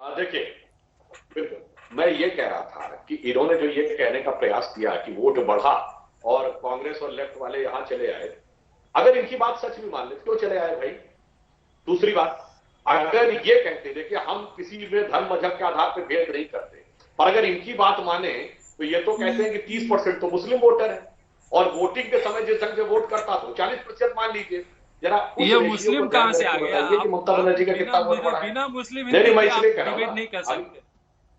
देखिए, बिल्कुल मैं ये कह रहा था कि इन्होंने जो ये कहने का प्रयास किया कि वोट बढ़ा और कांग्रेस और लेफ्ट वाले यहां चले आए, अगर इनकी बात सच भी मान ले क्यों चले आए भाई? दूसरी बात, अगर ये कहते थे कि हम किसी में धर्म मजहब के आधार पर भेद नहीं करते, पर अगर इनकी बात माने तो ये तो कहते हैं कि 30% तो मुस्लिम वोटर है और वोटिंग के समय जिस ढंग से वोट करता तो 40% मान लीजिए। जरा ये मुस्लिम कहां से आ गया? कि ममता बनर्जी का कितना वोट बढ़ा है? बिना मुस्लिम नहीं, मैं इसलिए कह रहा हूं नहीं कर सकते।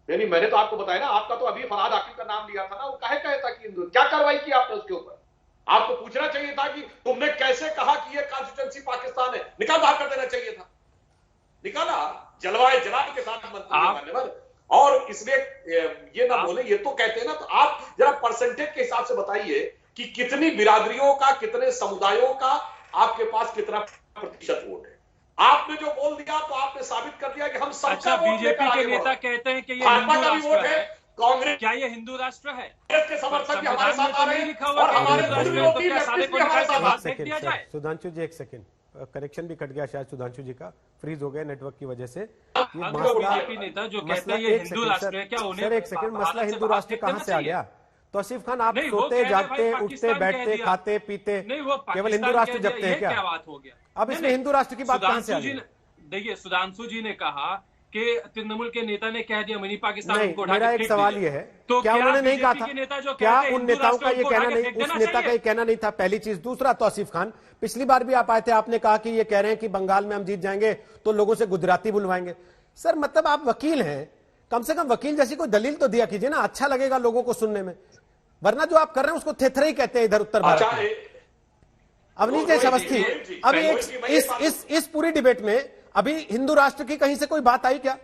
नहीं, मैंने तो आपको बताया ना, आपका तो अभी फरहाद हाकिम का नाम लिया था ना, वो काहे कहता कि क्या कार्रवाई की आपने उसके ऊपर? आपको पूछना चाहिए था कि तुमने कैसे कहा कि ये कॉन्स्टिट्यूंसी पाकिस्तान है, निकाल बाहर कर देना चाहिए था। निकाला जलवाए जलाल के साथ मंत्री और इसलिए ये ना बोले, ये तो कहते हैं ना, तो आप जरा परसेंटेज के हिसाब से बताइए कि कितनी बिरादरियों का, कितने समुदायों का आपके पास कितना प्रतिशत वोट है। आपने जो बोल दिया तो आपने साबित कर दिया कि हम सबका वोट बीजेपी के नेता कहते हैं कि ये भाजपा का भी वोट है, कांग्रेस, क्या ये हिंदू राष्ट्र है? के समर्थक भी हमारे साथ आ रहे हैं और हमारे सुधांशु जी, एक सेकंड, कनेक्शन भी कट गया शायद सुधांशु जी का, फ्रीज हो गया नेटवर्क की वजह से। ये बीजेपी नेता जो कहते हैं ये हिंदू राष्ट्र है, क्या उन्हें? सर एक सेकंड, मसला हिंदू राष्ट्र कहां से आ गया? तौसीफ खान, आप सोते जागते उठते बैठते खाते पीते केवल हिंदू राष्ट्र जपते हैं क्या? बात हो गया? अब इसमें हिंदू राष्ट्र की बात कहां से आ गई? देखिए, सुधांशु जी ने कहा कि तृणमूल के नेता ने कह दिया मिनी पाकिस्तान को। मेरा एक सवाल ये है, तो क्या उन्होंने नहीं कहा था? क्या उन नेताओं का ये कहना नहीं, उस नेता का ये कहना नहीं था? पहली चीज। दूसरा, तौसीफ खान, पिछली बार भी आप आए थे, आपने कहा कि ये कह रहे हैं कि बंगाल में हम जीत जाएंगे तो लोगों से गुजराती बुलवाएंगे। सर मतलब आप वकील हैं, कम से कम वकील जैसी कोई दलील तो दिया कीजिए ना, अच्छा लगेगा लोगों को सुनने में। वरना जो आप कर रहे हैं उसको थेथरा ही कहते हैं इधर उत्तर भारत में। अवनीश जैश अवस्थी, अभी इस पूरी डिबेट में अभी हिंदू राष्ट्र की कहीं से कोई बात आई क्या?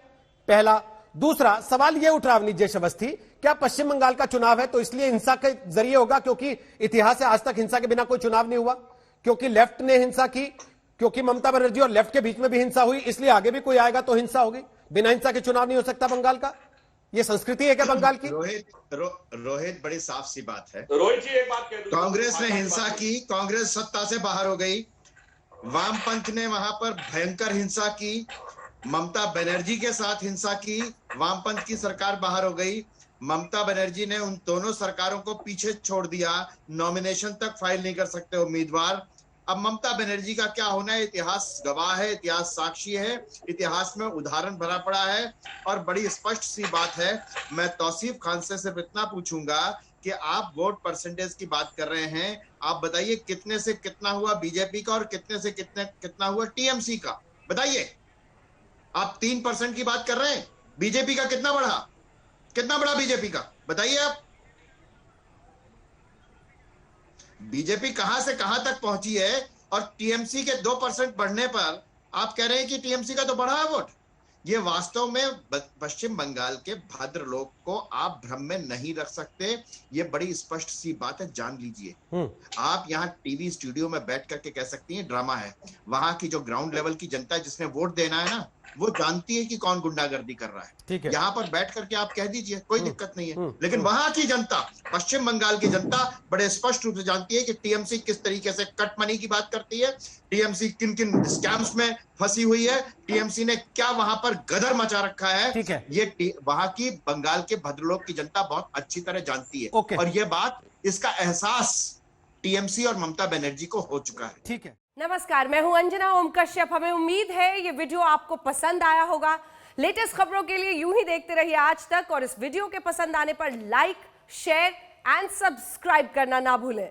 पहला। दूसरा सवाल यह उठ रहा अवनीश जैश अवस्थी, क्या पश्चिम बंगाल का चुनाव है तो इसलिए हिंसा के जरिए होगा? क्योंकि इतिहास से आज तक हिंसा के बिना कोई चुनाव नहीं हुआ, क्योंकि लेफ्ट ने हिंसा की, क्योंकि ममता बनर्जी और लेफ्ट के बीच में भी हिंसा हुई, इसलिए आगे भी कोई आएगा तो हिंसा होगी। बिना हिंसा के चुनाव नहीं हो सकता बंगाल का। ये संस्कृति है क्या बंगाल की? रोहित बड़ी साफ सी बात है। रोहित जी एक बात कह दूं, कांग्रेस ने हिंसा की, कांग्रेस सत्ता से बाहर हो गई। वामपंथ ने वहां पर भयंकर हिंसा की, ममता बनर्जी के साथ हिंसा की, वामपंथ की सरकार बाहर हो गई। ममता बनर्जी ने उन दोनों सरकारों को पीछे छोड़ दिया, नॉमिनेशन तक फाइल नहीं कर सकते उम्मीदवार। अब ममता बनर्जी का क्या होना है, इतिहास गवाह है, इतिहास साक्षी है, इतिहास में उदाहरण भरा पड़ा है और बड़ी स्पष्ट सी बात है। मैं तौसीफ खान से सिर्फ इतना पूछूंगा कि आप वोट परसेंटेज की बात कर रहे हैं, आप बताइए कितने से कितना हुआ बीजेपी का और कितने से कितना हुआ टीएमसी का? बताइए। आप 3% की बात कर रहे हैं, बीजेपी का कितना बढ़ा बीजेपी का? बताइए आप। बीजेपी कहां से कहां तक पहुंची है और टीएमसी के 2% बढ़ने पर आप कह रहे हैं कि टीएमसी का तो बढ़ा है वोट। ये वास्तव में पश्चिम बंगाल के भद्र लोग को आप भ्रम में नहीं रख सकते। ये बड़ी स्पष्ट सी बात है, जान लीजिए। आप यहाँ टीवी स्टूडियो में बैठ करके कह सकती हैं ड्रामा है, वहां की जो ग्राउंड लेवल की जनता है जिसने वोट देना है ना, वो जानती है कि कौन गुंडागर्दी कर रहा है। ठीक है, यहाँ पर बैठ करके आप कह दीजिए, कोई दिक्कत नहीं है। लेकिन वहां की जनता, पश्चिम बंगाल की जनता बड़े स्पष्ट रूप से जानती है कि टीएमसी किस तरीके से कट मनी की बात करती है, टीएमसी किन किन स्कैम्स में फंसी हुई है, टीएमसी ने क्या वहां पर गदर मचा रखा है। ठीक है, ये वहां की बंगाल के भद्रलोक की जनता बहुत अच्छी तरह जानती है। और ये बात, इसका एहसास टीएमसी और ममता बनर्जी को हो चुका है। ठीक है। नमस्कार, मैं हूं अंजना ओम कश्यप। हमें उम्मीद है ये वीडियो आपको पसंद आया होगा। लेटेस्ट खबरों के लिए यूं ही देखते रहिए आज तक और इस वीडियो के पसंद आने पर लाइक, शेयर एंड सब्सक्राइब करना ना भूलें।